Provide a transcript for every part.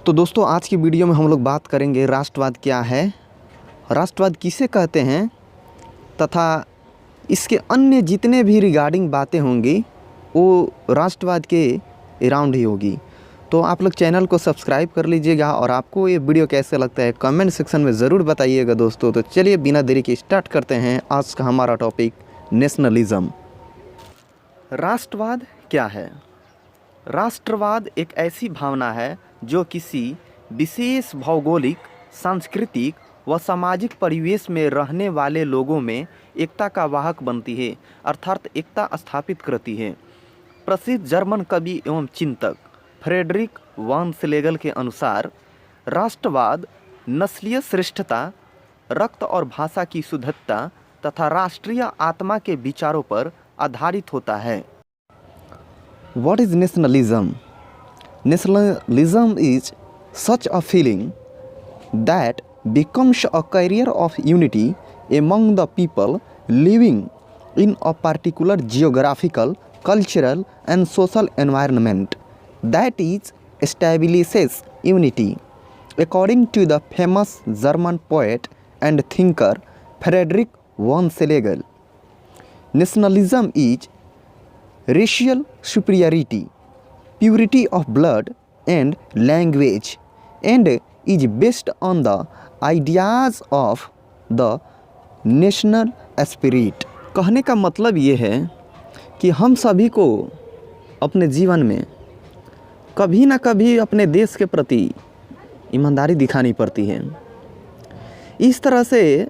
तो दोस्तों आज की वीडियो में हम लोग बात करेंगे राष्ट्रवाद क्या है, राष्ट्रवाद किसे कहते हैं तथा इसके अन्य जितने भी रिगार्डिंग बातें होंगी वो राष्ट्रवाद के अराउंड ही होगी। तो आप लोग चैनल को सब्सक्राइब कर लीजिएगा और आपको ये वीडियो कैसे लगता है कमेंट सेक्शन में ज़रूर बताइएगा दोस्तों। तो चलिए बिना देरी के स्टार्ट करते हैं आज का हमारा टॉपिक नेशनलिज़म। राष्ट्रवाद क्या है? राष्ट्रवाद एक ऐसी भावना है जो किसी विशेष भौगोलिक, सांस्कृतिक व सामाजिक परिवेश में रहने वाले लोगों में एकता का वाहक बनती है, अर्थात एकता स्थापित करती है। प्रसिद्ध जर्मन कवि एवं चिंतक फ्रेडरिक वॉन श्लेगल के अनुसार राष्ट्रवाद नस्लीय श्रेष्ठता, रक्त और भाषा की शुद्धता तथा राष्ट्रीय आत्मा के विचारों पर आधारित होता है। What is nationalism? Nationalism is such a feeling that becomes a carrier of unity among the people living in a particular geographical, cultural and social environment that is establishes unity. According to the famous German poet and thinker Friedrich von Schlegel, nationalism is racial superiority, purity of blood and language, and is based on the ideas of the national spirit। कहने का मतलब ये है कि हम सभी को अपने जीवन में कभी ना कभी अपने देश के प्रति ईमानदारी दिखानी पड़ती है। इस तरह से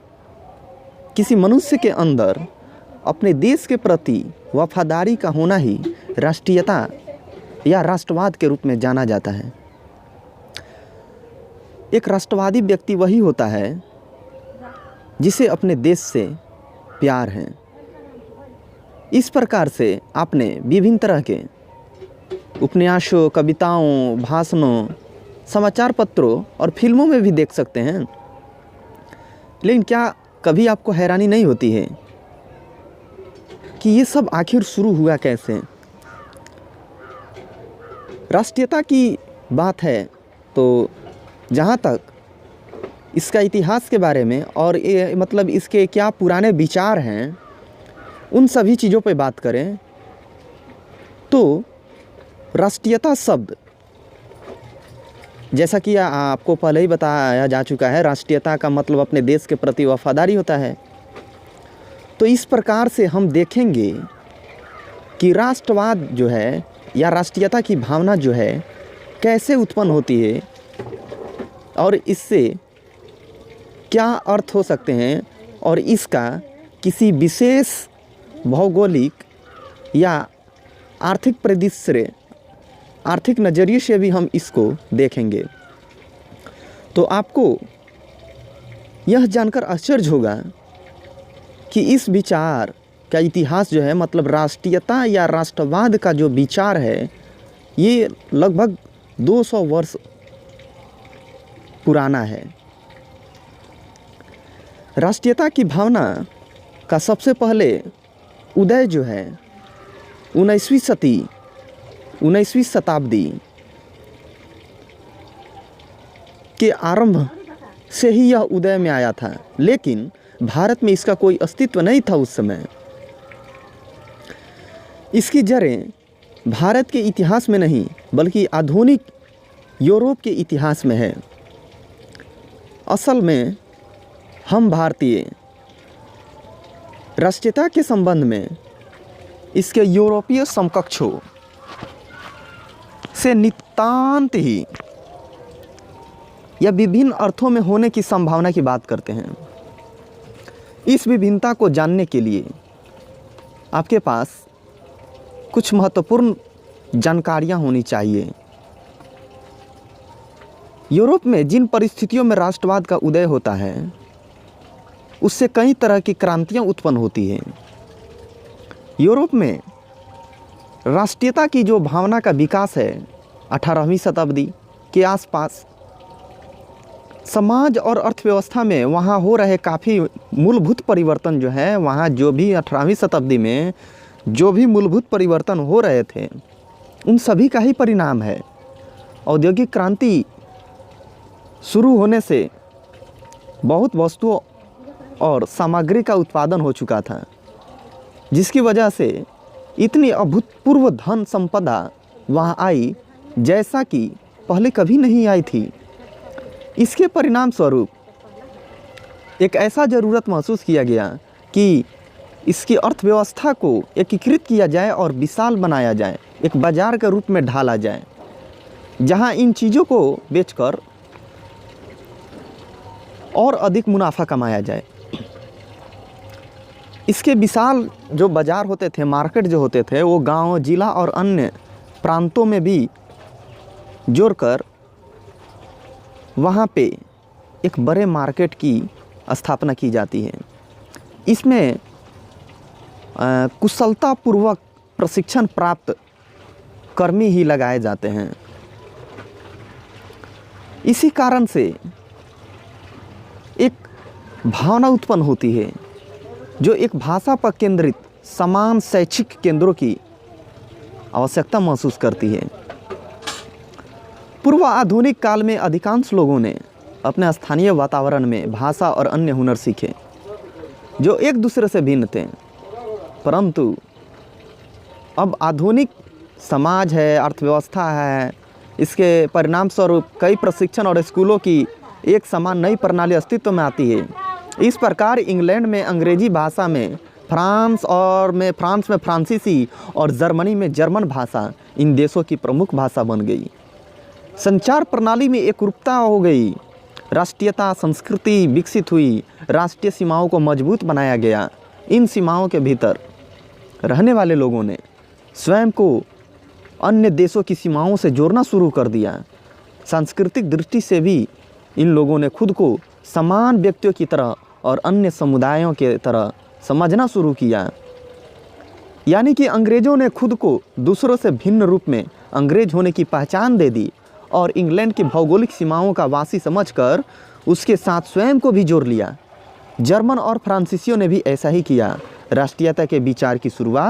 किसी मनुष्य के अंदर अपने देश के प्रति वफादारी का होना ही राष्ट्रीयता या राष्ट्रवाद के रूप में जाना जाता है। एक राष्ट्रवादी व्यक्ति वही होता है जिसे अपने देश से प्यार है। इस प्रकार से आपने विभिन्न तरह के उपन्यासों, कविताओं, भाषणों, समाचार पत्रों और फिल्मों में भी देख सकते हैं। लेकिन क्या कभी आपको हैरानी नहीं होती है कि ये सब आखिर शुरू हुआ कैसे? राष्ट्रीयता की बात है तो जहाँ तक इसका इतिहास के बारे में और ये मतलब इसके क्या पुराने विचार हैं उन सभी चीज़ों पे बात करें तो राष्ट्रीयता शब्द, जैसा कि आपको पहले ही बताया जा चुका है, राष्ट्रीयता का मतलब अपने देश के प्रति वफादारी होता है। तो इस प्रकार से हम देखेंगे कि राष्ट्रवाद जो है या राष्ट्रीयता की भावना जो है कैसे उत्पन्न होती है और इससे क्या अर्थ हो सकते हैं और इसका किसी विशेष भौगोलिक या आर्थिक परिदृश्य, आर्थिक नज़रिए से भी हम इसको देखेंगे। तो आपको यह जानकर आश्चर्य होगा कि इस विचार का इतिहास जो है मतलब राष्ट्रीयता या राष्ट्रवाद का जो विचार है ये लगभग 200 वर्ष पुराना है। राष्ट्रीयता की भावना का सबसे पहले उदय जो है 19वीं शताब्दी के आरंभ से ही यह उदय में आया था, लेकिन भारत में इसका कोई अस्तित्व नहीं था उस समय। इसकी जड़ें भारत के इतिहास में नहीं बल्कि आधुनिक यूरोप के इतिहास में है। असल में हम भारतीय राष्ट्रीयता के संबंध में इसके यूरोपीय समकक्षों से नितांत ही या विभिन्न अर्थों में होने की संभावना की बात करते हैं। इस विभिन्नता को जानने के लिए आपके पास कुछ महत्वपूर्ण जानकारियां होनी चाहिए। यूरोप में जिन परिस्थितियों में राष्ट्रवाद का उदय होता है उससे कई तरह की क्रांतियां उत्पन्न होती हैं। यूरोप में राष्ट्रीयता की जो भावना का विकास है 18वीं शताब्दी के आसपास समाज और अर्थव्यवस्था में वहाँ हो रहे काफ़ी मूलभूत परिवर्तन जो है, वहाँ जो भी 18वीं शताब्दी में जो भी मूलभूत परिवर्तन हो रहे थे उन सभी का ही परिणाम है। औद्योगिक क्रांति शुरू होने से बहुत वस्तुओं और सामग्री का उत्पादन हो चुका था, जिसकी वजह से इतनी अभूतपूर्व धन संपदा वहाँ आई जैसा कि पहले कभी नहीं आई थी। इसके परिणाम स्वरूप एक ऐसा ज़रूरत महसूस किया गया कि इसकी अर्थव्यवस्था को एकीकृत किया जाए और विशाल बनाया जाए, एक बाजार के रूप में ढाला जाए, जहां इन चीज़ों को बेचकर और अधिक मुनाफा कमाया जाए। इसके विशाल जो बाज़ार होते थे, मार्केट जो होते थे, वो गांव, जिला और अन्य प्रांतों में भी जोड़कर वहाँ पे एक बड़े मार्केट की स्थापना की जाती है। इसमें कुशलतापूर्वक प्रशिक्षण प्राप्त कर्मी ही लगाए जाते हैं। इसी कारण से एक भावना उत्पन्न होती है जो एक भाषा पर केंद्रित समान शैक्षिक केंद्रों की आवश्यकता महसूस करती है। पूर्व आधुनिक काल में अधिकांश लोगों ने अपने स्थानीय वातावरण में भाषा और अन्य हुनर सीखे जो एक दूसरे से भिन्न थे, परंतु अब आधुनिक समाज है, अर्थव्यवस्था है, इसके परिणाम स्वरूप कई प्रशिक्षण और स्कूलों की एक समान नई प्रणाली अस्तित्व में आती है। इस प्रकार इंग्लैंड में अंग्रेजी भाषा में, फ्रांस में फ्रांसीसी और जर्मनी में जर्मन भाषा इन देशों की प्रमुख भाषा बन गई। संचार प्रणाली में एकरूपता हो गई, राष्ट्रीयता संस्कृति विकसित हुई, राष्ट्रीय सीमाओं को मजबूत बनाया गया। इन सीमाओं के भीतर रहने वाले लोगों ने स्वयं को अन्य देशों की सीमाओं से जोड़ना शुरू कर दिया। सांस्कृतिक दृष्टि से भी इन लोगों ने खुद को समान व्यक्तियों की तरह और अन्य समुदायों के तरह समझना शुरू किया। यानी कि अंग्रेज़ों ने खुद को दूसरों से भिन्न रूप में अंग्रेज होने की पहचान दे दी और इंग्लैंड की भौगोलिक सीमाओं का वासी समझकर उसके साथ स्वयं को भी जोड़ लिया। जर्मन और फ्रांसीसियों ने भी ऐसा ही किया। राष्ट्रीयता के विचार की शुरुआत